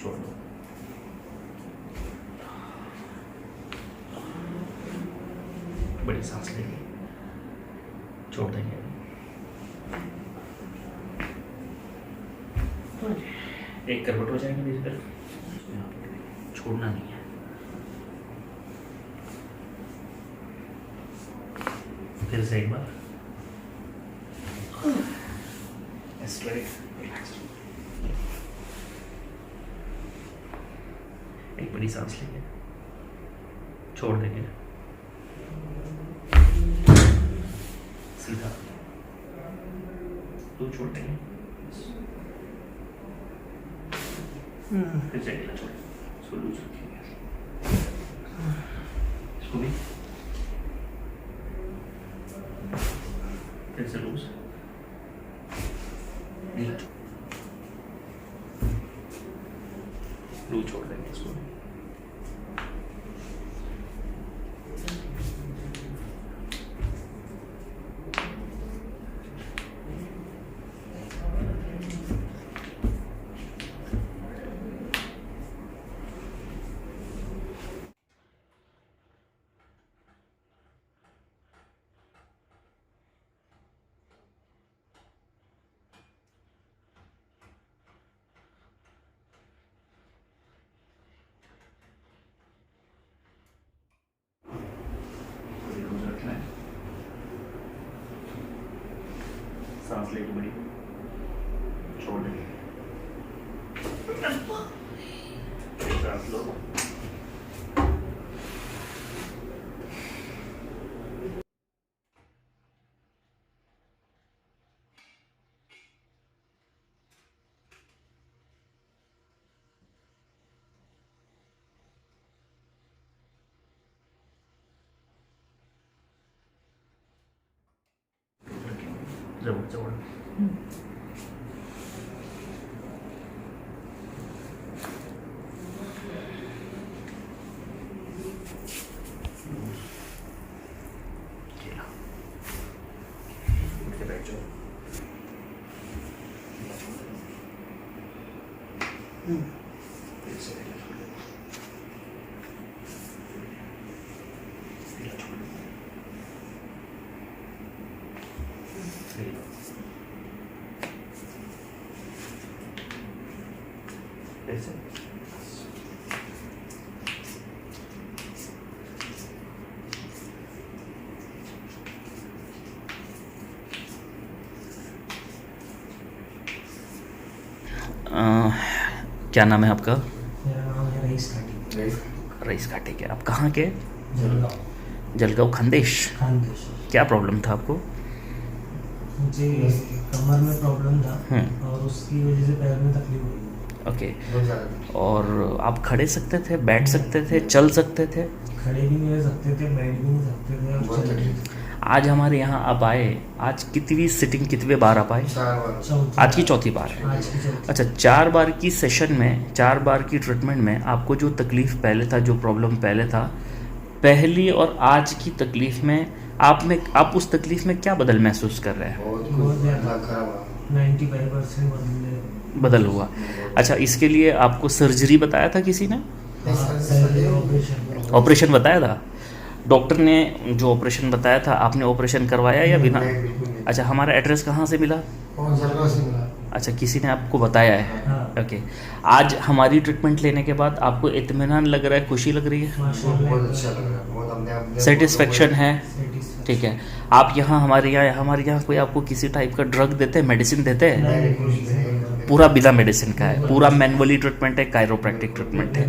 छोड़ दो। बड़ी सांस लेंगे, छोड़ देंगे। एक करवट हो जाएंगे मेरी तरफ, छोड़ना नहीं है। फिर से एक बार स्ट्रेट, एक बड़ी सांस लेंगे, छोड़ देंगे, सीधा तो छोड़ देंगे, फिर से अगला छोड़, इसको लूज रखेंगे, इसको भी फिर से लूज, लूज छोड़ देंगे इसको। सांस लेके बड़ी, छोड़ देंगे, सांस लो, जरूर जरूर। उठ के बैठ जाओ। फिर से ऐसे क्या नाम है आपका? मेरा नाम है रईस घाटी। रईस घाटी के। आप कहाँ के? जलगांव। जलगांव खानदेश। खानदेश। क्या प्रॉब्लम था आपको? मुझे कमर में प्रॉब्लम था और उसकी वजह से पैर में तकलीफ हुई। ओके। और आप खड़े सकते थे, बैठ सकते थे, चल सकते थे? खड़े भी नहीं रह सकते थे, बैठ भी नहीं सकते थे और चल भी नहीं सकते। आज हमारे यहाँ आप आए, आज कितनी सिटिंग, कितने बार आप आए? आज की चौथी बार है। अच्छा, 4 बार की सेशन में, 4 बार की ट्रीटमेंट में आपको जो तकलीफ पहले था, जो प्रॉब्लम पहले था, पहली और आज की तकलीफ में आप उस तकलीफ में क्या बदल महसूस कर रहे हैं? बहुत ज़्यादा 95% बदल हुआ। अच्छा, इसके लिए आपको सर्जरी बताया था किसी ने? ऑपरेशन बताया था? डॉक्टर ने जो ऑपरेशन बताया था, आपने ऑपरेशन करवाया या बिना? अच्छा, हमारा एड्रेस कहाँ से मिला? अच्छा, किसी ने आपको बताया है? हाँ। ओके। आज हमारी ट्रीटमेंट लेने के बाद आपको इत्मीनान लग रहा है, खुशी लग रही है, बहुत अच्छा लग रहा है, सेटिस्फेक्शन है? ठीक है। आप यहाँ हमारे यहाँ कोई आपको किसी टाइप का ड्रग देते हैं, मेडिसिन देते हैं? पूरा बिना मेडिसिन का है, पूरा मैनुअली ट्रीटमेंट है, कायरोप्रैक्टिक ट्रीटमेंट है।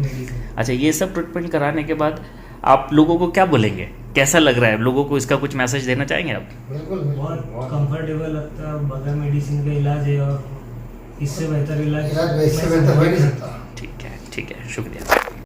अच्छा, ये सब ट्रीटमेंट कराने के बाद आप लोगों को क्या बोलेंगे? कैसा लग रहा है लोगों को? इसका कुछ मैसेज देना चाहेंगे आप? बहुत कंफर्टेबल लगता है। बगैर मेडिसिन का इलाज है और इससे बेहतर इलाज ठीक है, शुक्रिया।